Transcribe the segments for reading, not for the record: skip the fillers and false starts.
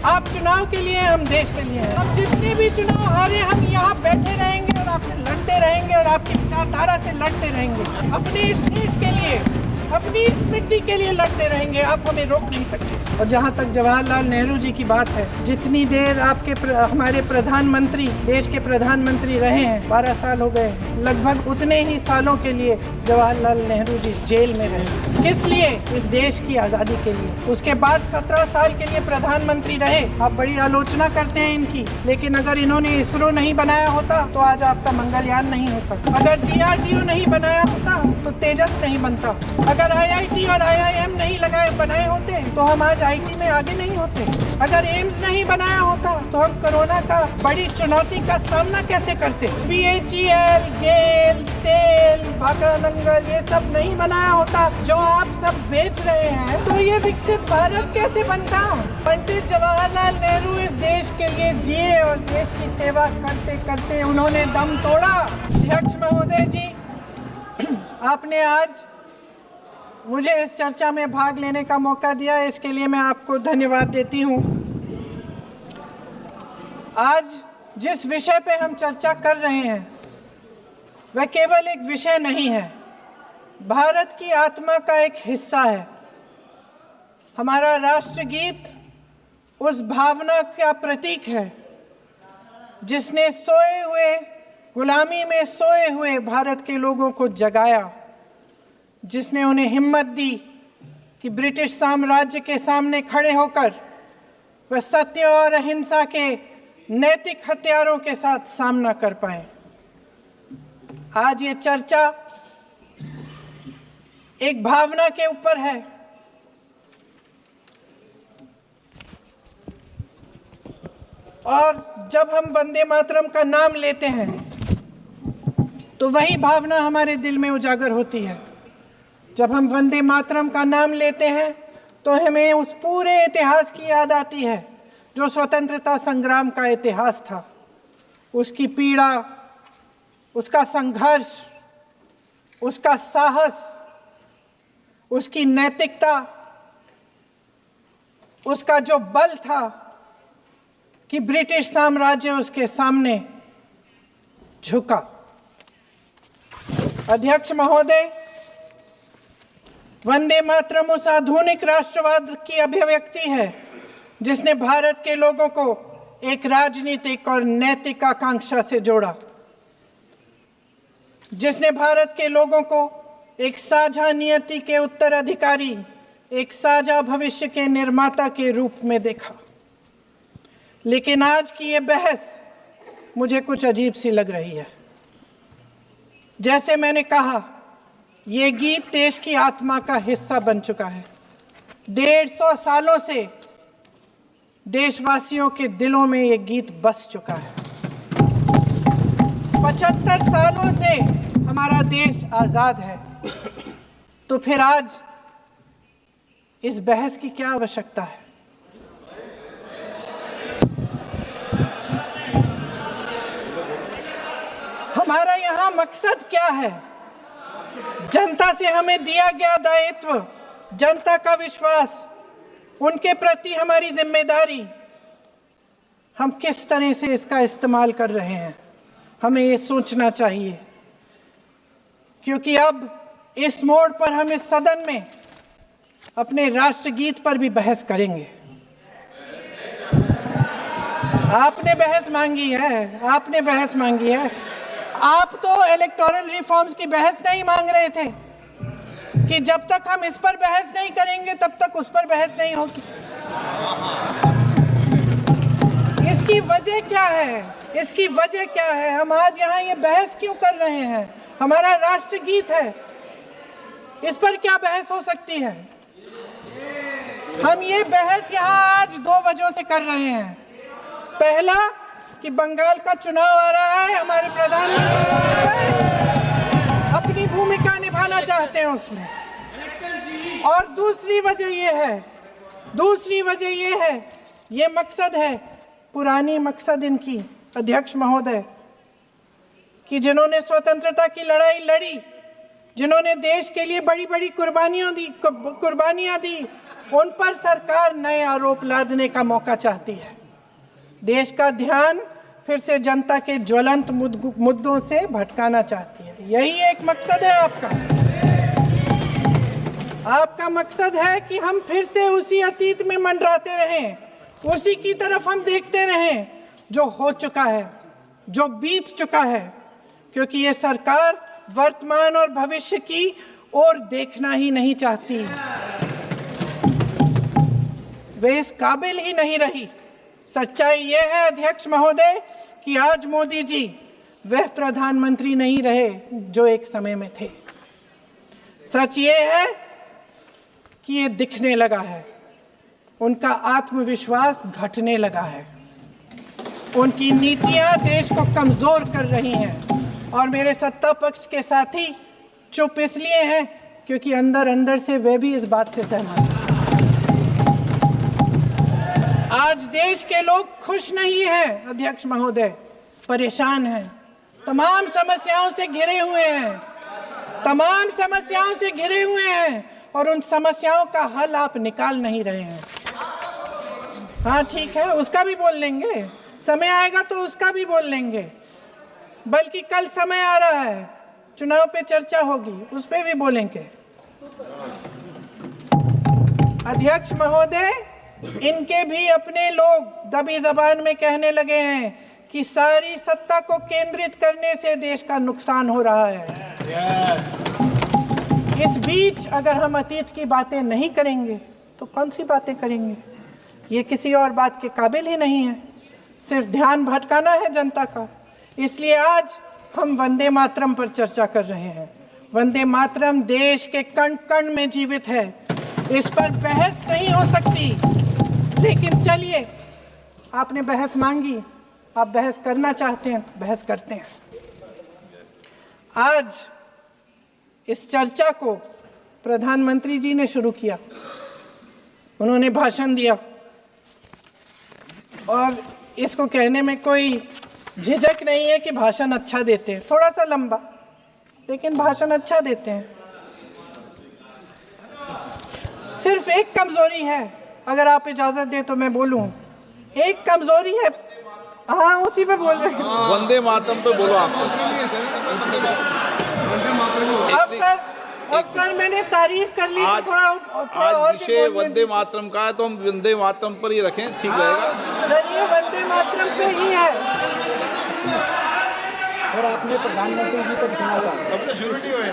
आप चुनाव के लिए, हम देश के लिए हैं। अब जितने भी चुनाव हारे, हम यहाँ बैठे रहेंगे और आपसे लड़ते रहेंगे और आपकी विचारधारा से लड़ते रहेंगे। अपने इस देश के लिए, अपनी इस मिट्टी के लिए लड़ते रहेंगे। आप हमें रोक नहीं सकते। और जहाँ तक जवाहरलाल नेहरू जी की बात है, जितनी देर आपके हमारे प्रधानमंत्री, देश के प्रधानमंत्री रहे हैं, 12 साल हो गए, लगभग उतने ही सालों के लिए जवाहरलाल नेहरू जी जेल में रहे। किस लिए? इस देश की आज़ादी के लिए। उसके बाद 17 साल के लिए प्रधानमंत्री रहे। आप बड़ी आलोचना करते हैं इनकी, लेकिन अगर इन्होंने इसरो नहीं बनाया होता तो आज आपका मंगलयान नहीं होता। अगर DRDO नहीं बनाया होता तो तेजस नहीं बनता। अगर IIT और IIM नहीं बनाए होते तो हम आज IT में आगे नहीं होते। अगर एम्स नहीं बनाया होता तो हम कोरोना का बड़ी चुनौती का सामना कैसे करते। BHEL, गेल, सेल, भाखड़ा नंगल, ये सब नहीं बनाया होता जो आप सब बेच रहे हैं, तो ये विकसित भारत कैसे बनता। पंडित जवाहरलाल नेहरू इस देश के लिए जिए और देश की सेवा करते करते उन्होंने दम तोड़ा। अध्यक्ष महोदय जी, आपने आज मुझे इस चर्चा में भाग लेने का मौका दिया, इसके लिए मैं आपको धन्यवाद देती हूँ। आज जिस विषय पे हम चर्चा कर रहे हैं वह केवल एक विषय नहीं है, भारत की आत्मा का एक हिस्सा है। हमारा राष्ट्रगीत उस भावना का प्रतीक है जिसने सोए हुए, गुलामी में सोए हुए भारत के लोगों को जगाया, जिसने उन्हें हिम्मत दी कि ब्रिटिश साम्राज्य के सामने खड़े होकर वह सत्य और अहिंसा के नैतिक हथियारों के साथ सामना कर पाए। आज ये चर्चा एक भावना के ऊपर है। और जब हम वंदे मातरम का नाम लेते हैं तो वही भावना हमारे दिल में उजागर होती है। जब हम वंदे मातरम का नाम लेते हैं तो हमें उस पूरे इतिहास की याद आती है जो स्वतंत्रता संग्राम का इतिहास था। उसकी पीड़ा, उसका संघर्ष, उसका साहस, उसकी नैतिकता, उसका जो बल था कि ब्रिटिश साम्राज्य उसके सामने झुका। अध्यक्ष महोदय, वंदे मातरम उस आधुनिक राष्ट्रवाद की अभिव्यक्ति है जिसने भारत के लोगों को एक राजनीतिक और नैतिक आकांक्षा से जोड़ा, जिसने भारत के लोगों को एक साझा नियति के उत्तराधिकारी, एक साझा भविष्य के निर्माता के रूप में देखा। लेकिन आज की ये बहस मुझे कुछ अजीब सी लग रही है। जैसे मैंने कहा, ये गीत देश की आत्मा का हिस्सा बन चुका है। 150 सालों से देशवासियों के दिलों में ये गीत बस चुका है। 75 सालों से हमारा देश आज़ाद है, तो फिर आज इस बहस की क्या आवश्यकता है। हमारा यहाँ मकसद क्या है? जनता से हमें दिया गया दायित्व, जनता का विश्वास, उनके प्रति हमारी जिम्मेदारी, हम किस तरह से इसका इस्तेमाल कर रहे हैं, हमें ये सोचना चाहिए। क्योंकि अब इस मोड़ पर हम इस सदन में अपने राष्ट्रगीत पर भी बहस करेंगे। आपने बहस मांगी है, आपने बहस मांगी है। आप तो इलेक्टोरल रिफॉर्म्स की बहस नहीं मांग रहे थे कि जब तक हम इस पर बहस नहीं करेंगे तब तक उस पर बहस नहीं होगी। इसकी वजह क्या है? इसकी वजह क्या है? हम आज यहाँ ये बहस क्यों कर रहे हैं? हमारा राष्ट्रगीत है, इस पर क्या बहस हो सकती है? हम ये बहस यहाँ आज 2 वजहों से कर रहे हैं। पहला कि बंगाल का चुनाव आ रहा है, हमारे प्रधानमंत्री अपनी भूमिका निभाना चाहते हैं उसमें। और दूसरी वजह ये है, ये मकसद है, पुरानी मकसद इनकी, अध्यक्ष महोदय, कि जिन्होंने स्वतंत्रता की लड़ाई लड़ी, जिन्होंने देश के लिए बड़ी बड़ी कुर्बानियां दी, उन पर सरकार नए आरोप लादने का मौका चाहती है। देश का ध्यान फिर से जनता के ज्वलंत मुद्दों से भटकाना चाहती है। यही एक मकसद है आपका। आपका मकसद है कि हम फिर से उसी अतीत में मंडराते रहें, उसी की तरफ हम देखते रहें जो हो चुका है, जो बीत चुका है, क्योंकि ये सरकार वर्तमान और भविष्य की ओर देखना ही नहीं चाहती। वे इस काबिल ही नहीं रही। सच्चाई ये है अध्यक्ष महोदय कि आज मोदी जी वह प्रधानमंत्री नहीं रहे जो एक समय में थे। सच ये है कि ये दिखने लगा है, उनका आत्मविश्वास घटने लगा है, उनकी नीतियां देश को कमजोर कर रही हैं और मेरे सत्ता पक्ष के साथी चुप इसलिए हैं क्योंकि अंदर अंदर से वे भी इस बात से सहमत हैं। आज देश के लोग खुश नहीं हैं अध्यक्ष महोदय, परेशान हैं, तमाम समस्याओं से घिरे हुए हैं, तमाम समस्याओं से घिरे हुए हैं और उन समस्याओं का हल आप निकाल नहीं रहे हैं। हाँ ठीक है, उसका भी बोल लेंगे, समय आएगा तो उसका भी बोल लेंगे, बल्कि कल समय आ रहा है, चुनाव पे चर्चा होगी, उस पे भी बोलेंगे। अध्यक्ष महोदय, इनके भी अपने लोग दबी जबान में कहने लगे हैं कि सारी सत्ता को केंद्रित करने से देश का नुकसान हो रहा है। इस बीच अगर हम अतीत की बातें नहीं करेंगे तो कौन सी बातें करेंगे? ये किसी और बात के काबिल ही नहीं है, सिर्फ ध्यान भटकाना है जनता का। इसलिए आज हम वंदे मातरम पर चर्चा कर रहे हैं। वंदे मातरम देश के कण कण में जीवित है, इस पर बहस नहीं हो सकती। लेकिन चलिए, आपने बहस मांगी, आप बहस करना चाहते हैं, बहस करते हैं। आज इस चर्चा को प्रधानमंत्री जी ने शुरू किया, उन्होंने भाषण दिया और इसको कहने में कोई झिझक नहीं है कि भाषण अच्छा देते हैं, थोड़ा सा लंबा, लेकिन भाषण अच्छा देते हैं। सिर्फ एक कमजोरी है, अगर आप इजाजत दें तो मैं बोलूं, एक कमजोरी है। हाँ, उसी पे बोल रहे हैं, वंदे मातरम पे बोलो आप। अब सर मैंने तारीफ कर ली, आज, तो थोड़ा आज विषय वंदे मातरम का है तो हम वंदे मातरम पर ही रखें, ठीक रहेगा सर। ये वंदे मातरम पे ही है सर। आपने प्रधानमंत्री जी को सुना था, अब तो शुरू नहीं हुए।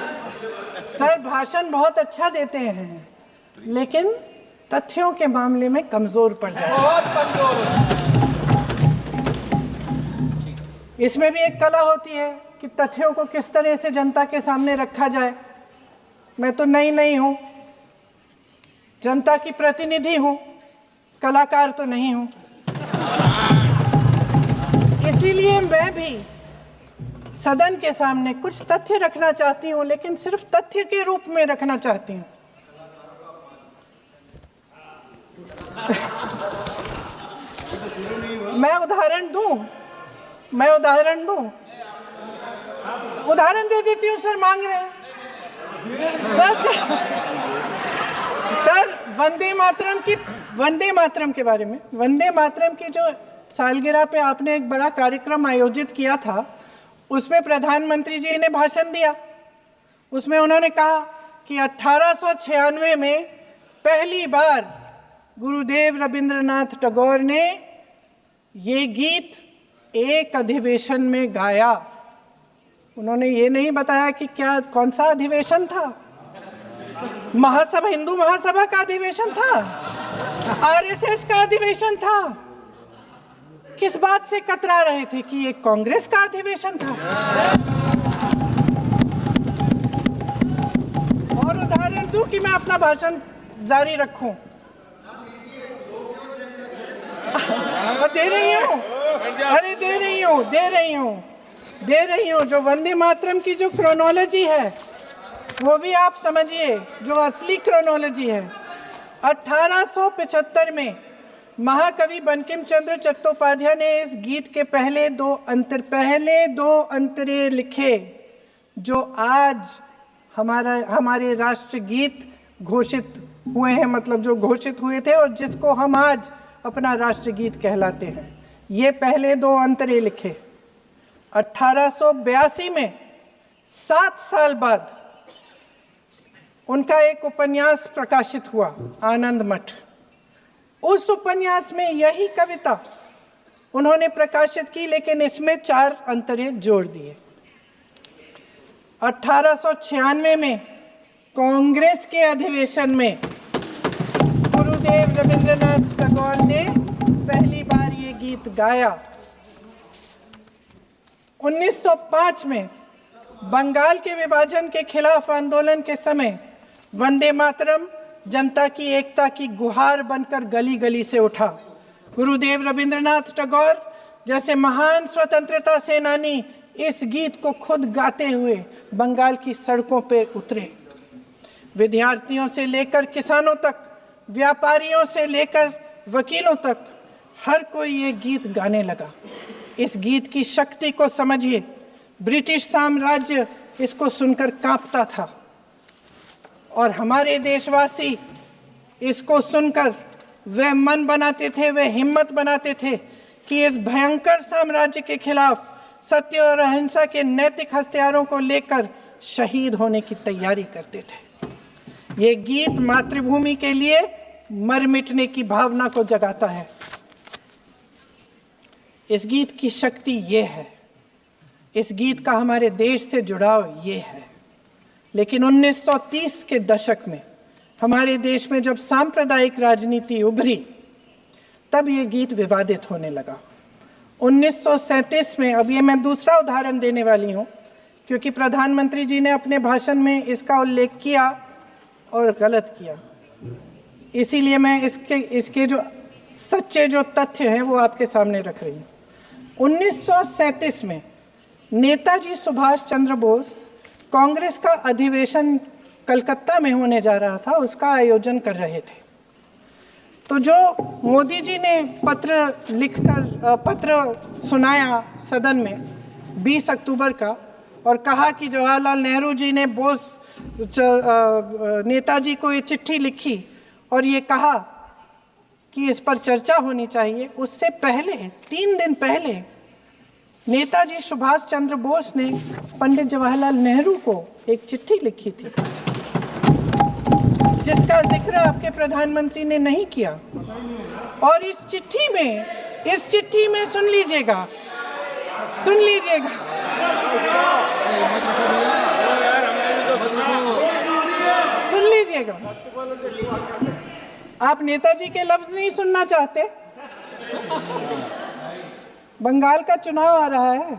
सर भाषण बहुत अच्छा देते हैं, लेकिन तथ्यों के मामले में कमजोर पड़ जाते हैं, बहुत कमजोर। इसमें भी एक कला होती है कि तथ्यों को किस तरह से जनता के सामने रखा जाए। मैं तो नहीं हूं, जनता की प्रतिनिधि हूं, कलाकार तो नहीं हूं। इसीलिए मैं भी सदन के सामने कुछ तथ्य रखना चाहती हूं, लेकिन सिर्फ तथ्य के रूप में रखना चाहती हूं। मैं उदाहरण दूं, उदाहरण दे देती हूँ सर, मांग रहे हैं सर वंदे मातरम के बारे में, वंदे मातरम की जो सालगिरह पे आपने एक बड़ा कार्यक्रम आयोजित किया था, उसमें प्रधानमंत्री जी ने भाषण दिया। उसमें उन्होंने कहा कि 1896 में पहली बार गुरुदेव रविंद्रनाथ टैगोर ने ये गीत एक अधिवेशन में गाया। उन्होंने ये नहीं बताया कि कौन सा अधिवेशन था, महासभा, हिंदू महासभा का अधिवेशन था, आरएसएस का अधिवेशन था। किस बात से कतरा रहे थे कि ये कांग्रेस का अधिवेशन था? और उदाहरण दूं कि मैं अपना भाषण जारी रखूं? दे रही हूं, अरे दे रही हूं। जो वंदे मातरम की जो क्रोनोलॉजी है वो भी आप समझिए, जो असली क्रोनोलॉजी है। 1875 में महाकवि बंकिम चंद्र चट्टोपाध्याय ने इस गीत के पहले दो अंतरे लिखे, जो आज हमारे राष्ट्रगीत घोषित हुए हैं, मतलब जो घोषित हुए थे और जिसको हम आज अपना राष्ट्रगीत कहलाते हैं। ये पहले 2 अंतरे लिखे। 1882 में 7 साल बाद उनका एक उपन्यास प्रकाशित हुआ, आनंद मठ। उस उपन्यास में यही कविता उन्होंने प्रकाशित की, लेकिन इसमें 4 अंतरे जोड़ दिए। 1896 में कांग्रेस के अधिवेशन में गुरुदेव रविंद्रनाथ टैगोर ने पहली बार ये गीत गाया। 1905 में बंगाल के विभाजन के खिलाफ आंदोलन के समय वंदे मातरम जनता की एकता की गुहार बनकर गली गली से उठा। गुरुदेव रविंद्रनाथ टैगोर जैसे महान स्वतंत्रता सेनानी इस गीत को खुद गाते हुए बंगाल की सड़कों पर उतरे। विद्यार्थियों से लेकर किसानों तक, व्यापारियों से लेकर वकीलों तक, हर कोई ये गीत गाने लगा। इस गीत की शक्ति को समझिए। ब्रिटिश साम्राज्य इसको सुनकर कांपता था और हमारे देशवासी इसको सुनकर वह मन बनाते थे, वह हिम्मत बनाते थे कि इस भयंकर साम्राज्य के खिलाफ सत्य और अहिंसा के नैतिक हथियारों को लेकर शहीद होने की तैयारी करते थे। ये गीत मातृभूमि के लिए मर मिटने की भावना को जगाता है। इस गीत की शक्ति ये है, इस गीत का हमारे देश से जुड़ाव ये है। लेकिन 1930 के दशक में हमारे देश में जब सांप्रदायिक राजनीति उभरी, तब ये गीत विवादित होने लगा। 1937 में, अब ये मैं दूसरा उदाहरण देने वाली हूँ क्योंकि प्रधानमंत्री जी ने अपने भाषण में इसका उल्लेख किया और गलत किया, इसीलिए मैं इसके जो सच्चे जो तथ्य हैं वो आपके सामने रख रही हूँ। 1937 में नेताजी सुभाष चंद्र बोस कांग्रेस का अधिवेशन कलकत्ता में होने जा रहा था, उसका आयोजन कर रहे थे। तो जो मोदी जी ने पत्र सुनाया सदन में 20 अक्टूबर का और कहा कि जवाहरलाल नेहरू जी ने नेताजी को ये चिट्ठी लिखी और ये कहा कि इस पर चर्चा होनी चाहिए, उससे पहले 3 दिन पहले नेताजी सुभाष चंद्र बोस ने पंडित जवाहरलाल नेहरू को एक चिट्ठी लिखी थी जिसका जिक्र आपके प्रधानमंत्री ने नहीं किया। और इस चिट्ठी में सुन लीजिएगा, आप नेताजी के लफ्ज नहीं सुनना चाहते? बंगाल का चुनाव आ रहा है।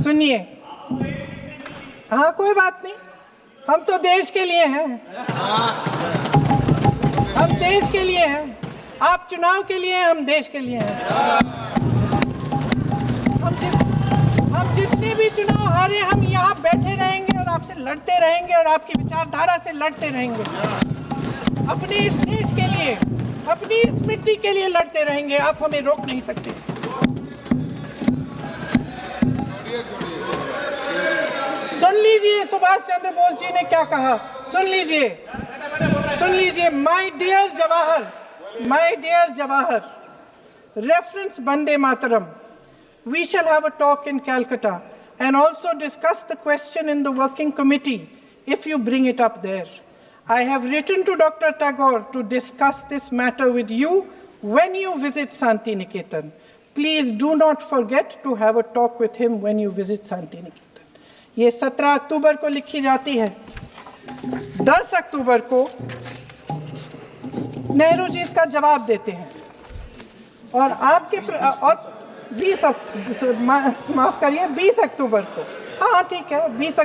सुनिए। हाँ, कोई बात नहीं, हम तो देश के लिए हैं, हम देश के लिए हैं। आप चुनाव के लिए, हम देश के लिए हैं। हम जितने भी चुनाव हारे, हम यहाँ बैठे रहेंगे और आपसे लड़ते रहेंगे और आपकी विचारधारा से लड़ते रहेंगे। अपने इस देश के लिए, अपनी इस मिट्टी के लिए लड़ते रहेंगे। आप हमें रोक नहीं सकते। सुन लीजिए सुभाष चंद्र बोस जी ने क्या कहा, सुन लीजिए। My dear Jawahar, reference Vande Mataram. We shall have a talk in Calcutta and also discuss the question in the working committee if you bring it up there. I have written to Dr. Tagore to discuss this matter with you when you visit Santi Niketan. Please do not forget to have a talk with him when you visit Santi Niketan. ये 17 अक्टूबर को लिखी जाती है। 10 अक्टूबर को नेहरू जी इसका जवाब देते हैं और और 20 अक्टूबर को, हाँ ठीक है, 20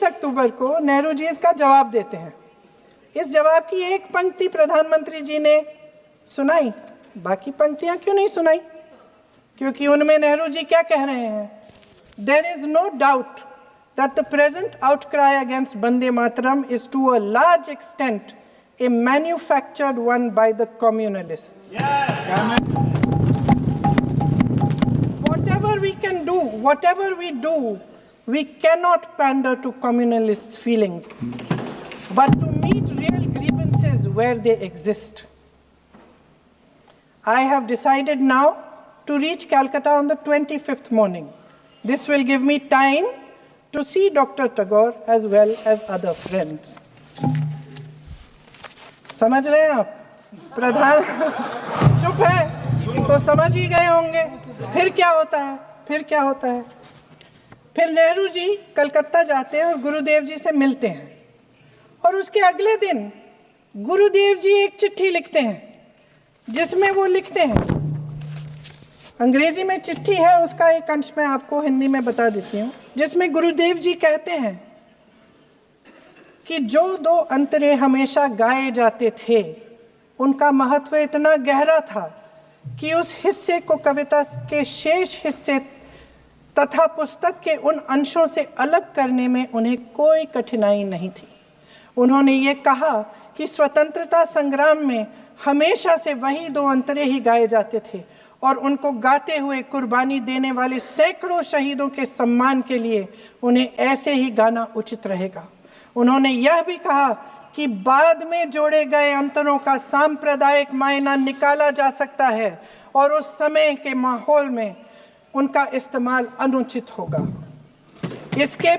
अक्टूबर को नेहरू जी इसका जवाब देते हैं। इस जवाब की एक पंक्ति प्रधानमंत्री जी ने सुनाई, बाकी पंक्तियां क्यों नहीं सुनाई? क्योंकि उनमें नेहरू जी क्या कह रहे हैं? There is no doubt that the present outcry against Vande Mataram is to a large extent a manufactured one by the communalists. Whatever we can do, whatever we do, we cannot pander to communalist feelings, but to meet real grievances where they exist. I have decided now to reach Calcutta on the 25th morning. This will give me time to see Dr. Tagore as well as other friends. समझ रहे हैं आप? प्रधान चुप है तो समझ ही गए होंगे। फिर क्या होता है? फिर नेहरू जी कलकत्ता जाते हैं और गुरुदेव जी से मिलते हैं, और उसके अगले दिन गुरुदेव जी एक चिट्ठी लिखते हैं जिसमें वो लिखते हैं, अंग्रेजी में चिट्ठी है, उसका एक अंश मैं आपको हिंदी में बता देती हूँ, जिसमें गुरुदेव जी कहते हैं कि जो दो अंतरे हमेशा गाए जाते थे उनका महत्व इतना गहरा था कि उस हिस्से को कविता के शेष हिस्से तथा पुस्तक के उन अंशों से अलग करने में उन्हें कोई कठिनाई नहीं थी। उन्होंने ये कहा कि स्वतंत्रता संग्राम में हमेशा से वही दो अंतरे ही गाए जाते थे और उनको गाते हुए कुर्बानी देने वाले सैकड़ों शहीदों के सम्मान के लिए उन्हें ऐसे ही गाना उचित रहेगा। उन्होंने यह भी कहा कि बाद में जोड़े गए अंतरों का सांप्रदायिक मायना निकाला जा सकता है और उस समय के माहौल में उनका इस्तेमाल अनुचित होगा। इसके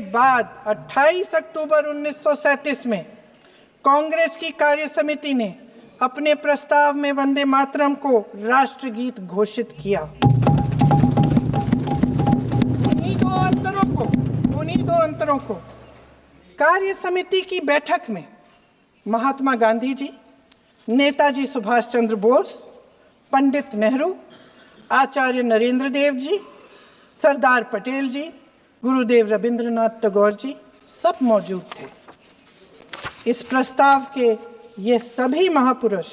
बाद 28 अक्टूबर 1937 में कांग्रेस की कार्य समिति ने अपने प्रस्ताव में वंदे मातरम को राष्ट्रगीत घोषित किया। उन्हीं दो अंतरों को कार्य समिति की बैठक में महात्मा गांधी जी, नेताजी सुभाष चंद्र बोस, पंडित नेहरू, आचार्य नरेंद्र देव जी, सरदार पटेल जी, गुरुदेव रविंद्रनाथ टैगोर जी सब मौजूद थे। इस प्रस्ताव के ये सभी महापुरुष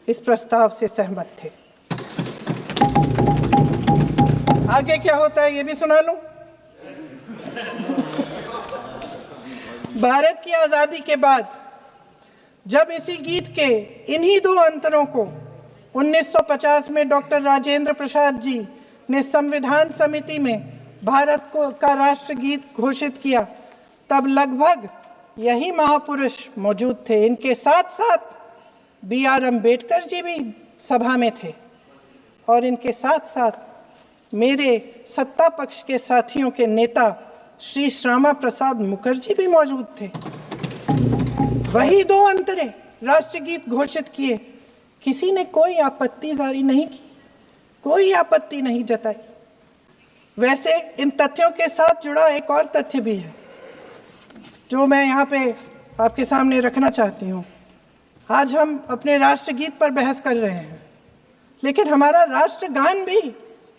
इस प्रस्ताव से सहमत थे। आगे क्या होता है ये भी सुना लूं। भारत की आजादी के बाद जब इसी गीत के इन्हीं दो अंतरों को 1950 में डॉक्टर राजेंद्र प्रसाद जी ने संविधान समिति में भारत का राष्ट्रगीत घोषित किया, तब लगभग यही महापुरुष मौजूद थे। इनके साथ साथ B.R. अम्बेडकर जी भी सभा में थे और इनके साथ साथ मेरे सत्ता पक्ष के साथियों के नेता श्री श्यामा प्रसाद मुखर्जी भी मौजूद थे। वही दो अंतरे राष्ट्रगीत घोषित किए, किसी ने कोई आपत्ति जारी नहीं की, कोई आपत्ति नहीं जताई। वैसे इन तथ्यों के साथ जुड़ा एक और तथ्य भी है जो मैं यहाँ पे आपके सामने रखना चाहती हूँ। आज हम अपने राष्ट्रगीत पर बहस कर रहे हैं, लेकिन हमारा राष्ट्रगान भी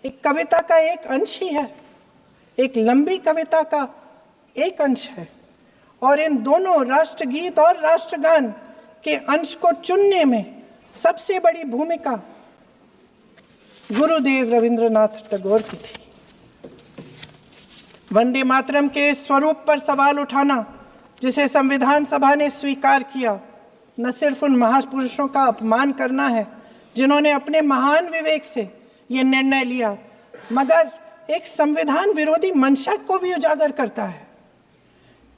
एक कविता का एक अंश ही है, एक लंबी कविता का एक अंश है। और इन दोनों राष्ट्रगीत और राष्ट्रगान के अंश को चुनने में सबसे बड़ी भूमिका गुरुदेव रविंद्रनाथ टैगोर की थी। वंदे मातरम के स्वरूप पर सवाल उठाना, जिसे संविधान सभा ने स्वीकार किया, न सिर्फ उन महापुरुषों का अपमान करना है जिन्होंने अपने महान विवेक से ये निर्णय लिया, मगर एक संविधान विरोधी मंशा को भी उजागर करता है।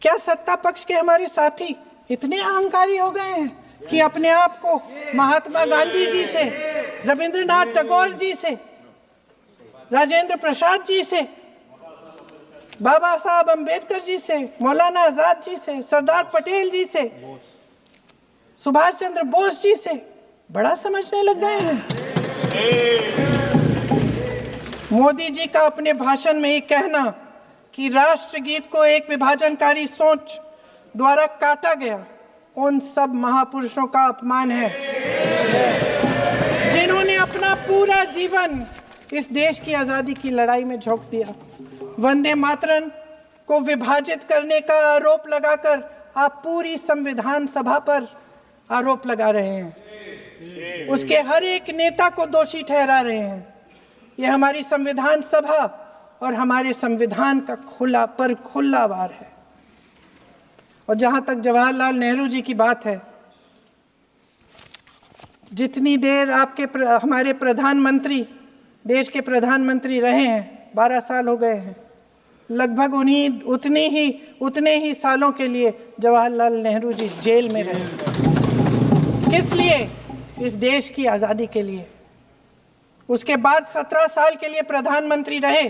क्या सत्ता पक्ष के हमारे साथी इतने अहंकारी हो गए हैं कि अपने आप को महात्मा गांधी जी से, रविंद्रनाथ टैगोर जी से, राजेंद्र प्रसाद जी से, बाबा साहब अम्बेडकर जी से, मौलाना आजाद जी से, सरदार पटेल जी से, सुभाष चंद्र बोस जी से बड़ा समझने लग गए हैं? मोदी जी का अपने भाषण में ये कहना कि राष्ट्रगीत को एक विभाजनकारी सोच द्वारा काटा गया, उन सब महापुरुषों का अपमान है जिन्होंने अपना पूरा जीवन इस देश की आजादी की लड़ाई में झोंक दिया। वंदे मातरम को विभाजित करने का आरोप लगाकर आप पूरी संविधान सभा पर आरोप लगा रहे हैं, उसके हर एक नेता को दोषी ठहरा रहे हैं। यह हमारी संविधान सभा और हमारे संविधान का खुला वार है। और जहां तक जवाहरलाल नेहरू जी की बात है, जितनी देर हमारे प्रधानमंत्री देश के प्रधानमंत्री रहे हैं, 12 साल हो गए हैं। लगभग उतने ही सालों के लिए जवाहरलाल नेहरू जी जेल में रहे। किस लिए? इस देश की आज़ादी के लिए। उसके बाद 17 साल के लिए प्रधानमंत्री रहे।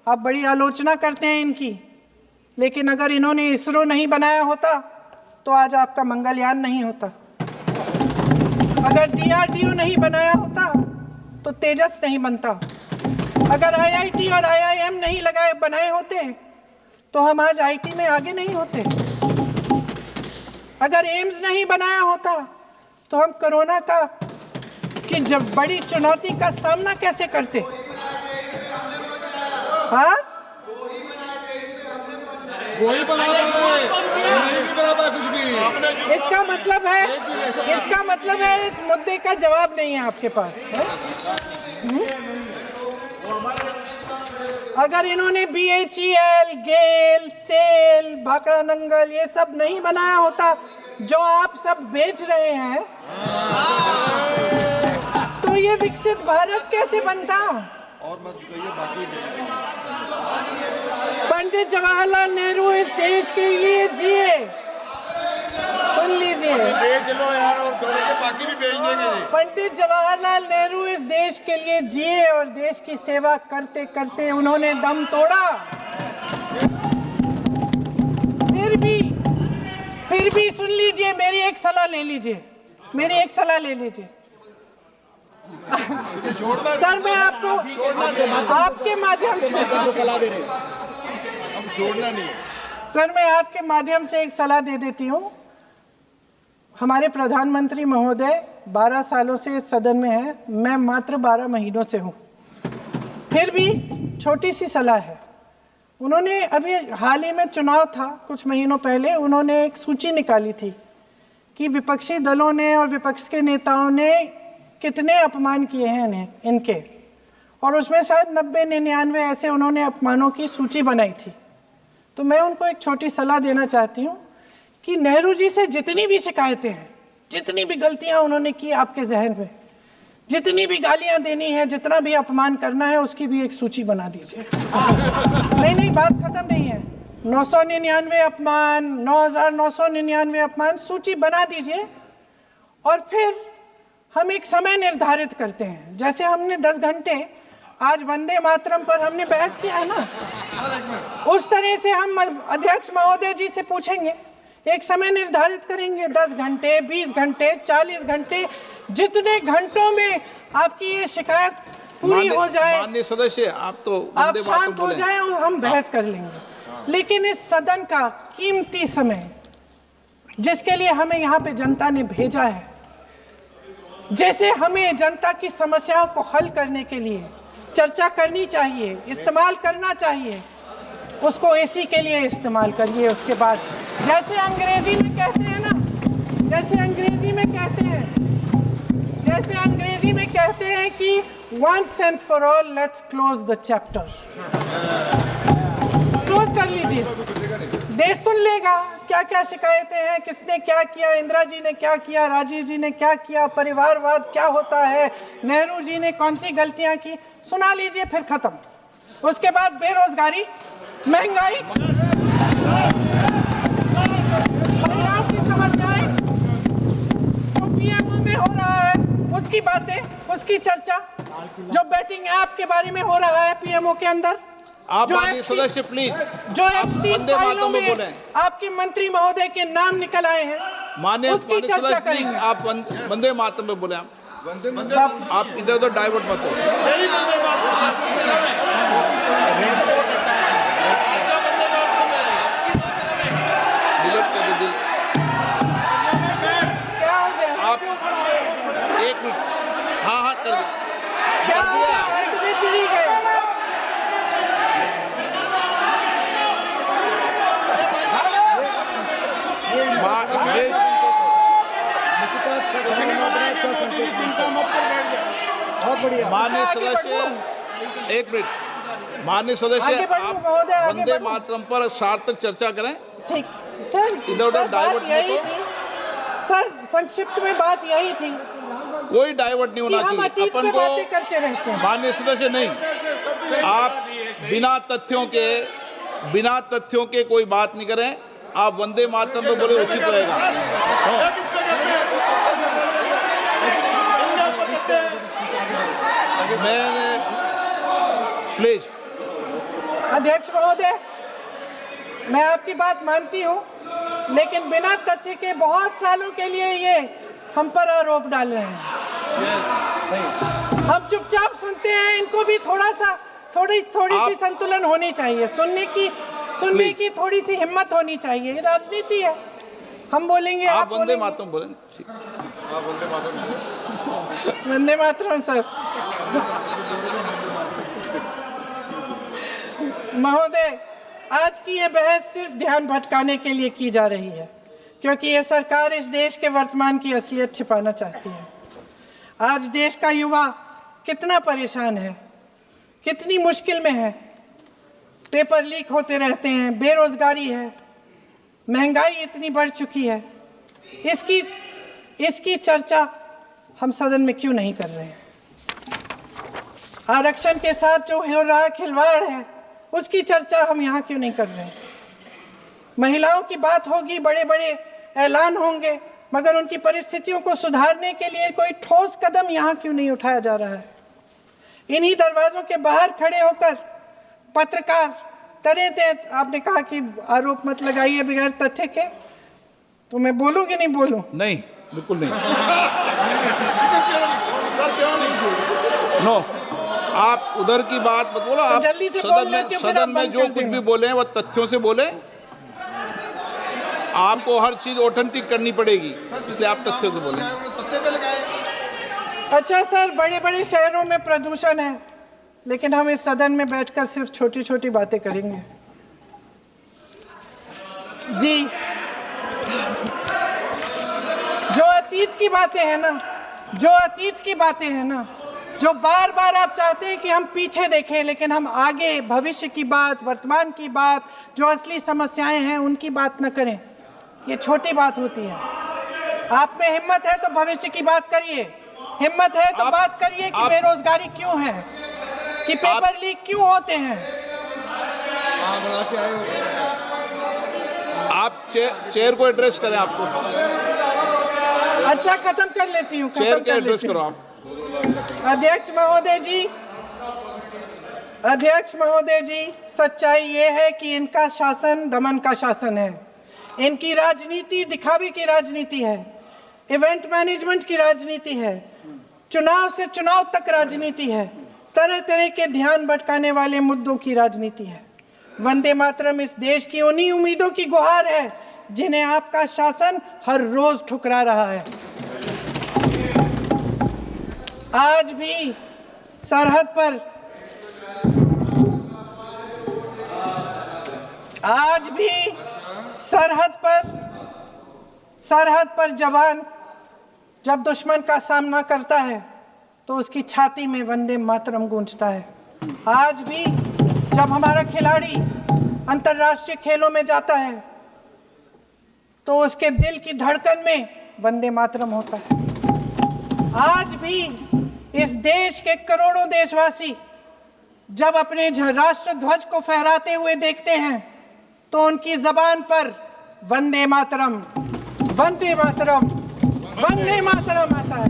आप बड़ी आलोचना करते हैं इनकी, लेकिन अगर इन्होंने इसरो नहीं बनाया होता तो आज आपका मंगलयान नहीं होता। अगर DRDO नहीं बनाया होता तो तेजस नहीं बनता। अगर IIT और IIM नहीं बनाए होते तो हम आज IT में आगे नहीं होते। अगर एम्स नहीं बनाया होता तो हम कोरोना की जब बड़ी चुनौती का सामना कैसे करते? हाँ, वही बना कुछ भी। इसका मतलब है इस मुद्दे का जवाब नहीं है आपके पास। अगर इन्होंने BHEL, गेल, सेल, भाखड़ा नंगल ये सब नहीं बनाया होता जो आप सब बेच रहे हैं, तो ये विकसित भारत कैसे बनता? और मत कहिए बाकी। पंडित जवाहरलाल नेहरू इस देश के लिए जिए। सुन लीजिए, बेच लो यार, और बाकी भी बेच देंगे। पंडित जवाहरलाल नेहरू इस देश के लिए जिए और देश की सेवा करते करते उन्होंने दम तोड़ा। फिर भी सुन लीजिए, मेरी एक सलाह ले लीजिए। सर, मैं आपके माध्यम से सलाह दे रहे हैं, हम छोड़ना नहीं। सर, मैं आपके माध्यम से एक सलाह दे देती हूँ। हमारे प्रधानमंत्री महोदय 12 सालों से इस सदन में हैं, मैं मात्र 12 महीनों से हूँ। फिर भी छोटी सी सलाह है। उन्होंने अभी हाल ही में चुनाव था, कुछ महीनों पहले उन्होंने एक सूची निकाली थी कि विपक्षी दलों ने और विपक्ष के नेताओं ने कितने अपमान किए हैं इनके, और उसमें शायद 90-99 ऐसे उन्होंने अपमानों की सूची बनाई थी। तो मैं उनको एक छोटी सलाह देना चाहती हूँ कि नेहरू जी से जितनी भी शिकायतें हैं, जितनी भी गलतियाँ उन्होंने की आपके जहन में, जितनी भी गालियाँ देनी है, जितना भी अपमान करना है, उसकी भी एक सूची बना दीजिए। नहीं, बात खत्म नहीं है। 999 अपमान, 9,999 अपमान, सूची बना दीजिए। और फिर हम एक समय निर्धारित करते हैं। जैसे हमने 10 घंटे आज वंदे मातरम पर हमने बहस किया है ना, उस तरह से हम अध्यक्ष महोदय जी से पूछेंगे, एक समय निर्धारित करेंगे, 10 घंटे, 20 घंटे, 40 घंटे, जितने घंटों में आपकी ये शिकायत पूरी हो जाए, माननीय सदस्य, आप शांत हो जाए और हम बहस कर लेंगे। लेकिन इस सदन का कीमती समय, जिसके लिए हमें यहाँ पे जनता ने भेजा है, जैसे हमें जनता की समस्याओं को हल करने के लिए चर्चा करनी चाहिए, इस्तेमाल करना चाहिए, उसको AC के लिए इस्तेमाल करिए। उसके बाद जैसे अंग्रेजी में कहते हैं कि once and for all let's close the chapter, close कर लीजिए। देश सुन लेगा क्या क्या शिकायतें हैं, किसने क्या किया, इंदिरा जी ने क्या किया, राजीव जी ने क्या किया, परिवारवाद क्या होता है, नेहरू जी ने कौन सी गलतियां की, सुना लीजिए, फिर खत्म। उसके बाद बेरोजगारी, महंगाई, महिलाओं की समस्याएं, जो PMO में हो रहा है उसकी बातें, उसकी चर्चा, जो बेटिंग ऐप के बारे में हो रहा है PMO के अंदर, आप माननीय सदस्य प्लीज, जो एप्स्टीन फाइलों में आपके मंत्री महोदय के नाम निकल आए हैं, माननीय चर्चा करेंगे। आप वंदे मातरम में बोले, आप इधर उधर डाइवर्ट मत हो। क्या हो गया? आप 1 मिनट, हाँ कर दो। क्या हो गया? अंत में चिड़ी गए। बहुत बढ़िया। माननीय सदस्य, 1 मिनट, माननीय सदस्य, आप वंदे मातरम पर सार्थक चर्चा करें। ठीक सर, इधर उधर डाइवर्ट यही थी सर, संक्षिप्त में बात यही थी कोई डाइवर्ट नहीं होना हम चाहिए। अतीत अपन में को बातें करते रहते हैं। माननीय सदस्य नहीं, आप बिना तथ्यों के कोई बात नहीं करें। आप वंदे मातरम तो बोले उचित रहेगा। मैंने प्लीज। अध्यक्ष महोदय, मैं आपकी बात मानती हूं, लेकिन बिना तथ्य के बहुत सालों के लिए ये हम पर आरोप डाल रहे हैं। हम चुपचाप सुनते हैं, इनको भी थोड़ी सी संतुलन होनी चाहिए। सुनने की थोड़ी सी हिम्मत होनी चाहिए। ये राजनीति है, हम बोलेंगे, आप वंदे मातरम बोलें। वंदे मातरम सर। महोदय, आज की ये बहस सिर्फ ध्यान भटकाने के लिए की जा रही है, क्योंकि ये सरकार इस देश के वर्तमान की असलियत छिपाना चाहती है। आज देश का युवा कितना परेशान है, कितनी मुश्किल में है। पेपर लीक होते रहते हैं, बेरोजगारी है, महंगाई इतनी बढ़ चुकी है। इसकी चर्चा हम सदन में क्यों नहीं कर रहे हैं? आरक्षण के साथ जो हो रहा खिलवाड़ है, उसकी चर्चा हम यहाँ क्यों नहीं कर रहे हैं? महिलाओं की बात होगी, बड़े बड़े ऐलान होंगे, मगर उनकी परिस्थितियों को सुधारने के लिए कोई ठोस कदम यहाँ क्यों नहीं उठाया जा रहा है? इन्हीं दरवाजों के बाहर खड़े होकर पत्रकार तरह तरह, आपने कहा कि आरोप मत लगाइए बगैर तथ्य के, तो मैं बोलूं कि नहीं बोलूं? नहीं, बिल्कुल नहीं। नो, आप उधर की बात मत बोलो। आप जल्दी से बोल लेते हो, सदन में जो कुछ भी बोले वो तथ्यों से बोले। आपको हर चीज ऑथेंटिक करनी पड़ेगी, इसलिए आप तथ्यों से बोले। अच्छा सर, बड़े बड़े शहरों में प्रदूषण है, लेकिन हम इस सदन में बैठकर सिर्फ छोटी छोटी बातें करेंगे। जी, जो अतीत की बातें हैं ना, जो बार बार आप चाहते हैं कि हम पीछे देखें, लेकिन हम आगे भविष्य की बात, वर्तमान की बात, जो असली समस्याएं हैं उनकी बात न करें, ये छोटी बात होती है। आप में हिम्मत है तो भविष्य की बात करिए, हिम्मत है तो बात करिए कि बेरोजगारी क्यों है, कि पेपर लीक क्यों होते हैं। आप चेयर को एड्रेस करें। आपको अच्छा, खत्म कर लेती हूँ, चेयर के एड्रेस करो आप। अध्यक्ष महोदय जी, सच्चाई ये है कि इनका शासन दमन का शासन है। इनकी राजनीति दिखावे की राजनीति है, इवेंट मैनेजमेंट की राजनीति है, चुनाव से चुनाव तक राजनीति है, तरह तरह के ध्यान भटकाने वाले मुद्दों की राजनीति है। वंदे मातरम इस देश की उन्हीं उम्मीदों की गुहार है जिन्हें आपका शासन हर रोज ठुकरा रहा है। आज भी सरहद पर जवान जब दुश्मन का सामना करता है तो उसकी छाती में वंदे मातरम गूंजता है। आज भी जब हमारा खिलाड़ी अंतर्राष्ट्रीय खेलों में जाता है तो उसके दिल की धड़कन में वंदे मातरम होता है। आज भी इस देश के करोड़ों देशवासी जब अपने राष्ट्र ध्वज को फहराते हुए देखते हैं तो उनकी जबान पर वंदे मातरम, वंदे मातरम, वंदे मातरम आता है।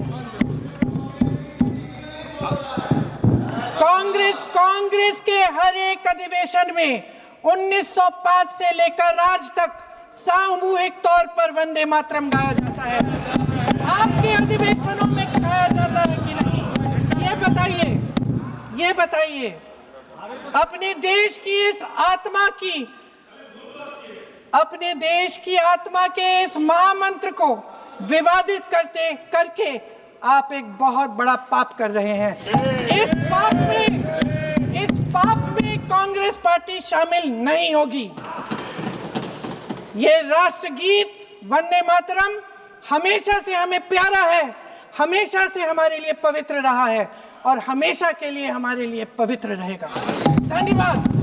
कांग्रेस के हर एक अधिवेशन में 1905 से लेकर आज तक सामूहिक तौर पर वंदे मातरम गाया जाता है। आपके अधिवेशनों में गाया जाता है कि नहीं, ये बताइए। अपने देश की आत्मा के इस महामंत्र को विवादित करके आप एक बहुत बड़ा पाप कर रहे हैं। इस पाप में कांग्रेस पार्टी शामिल नहीं होगी। ये राष्ट्रगीत वंदे मातरम हमेशा से हमें प्यारा है, हमेशा से हमारे लिए पवित्र रहा है और हमेशा के लिए हमारे लिए पवित्र रहेगा। धन्यवाद।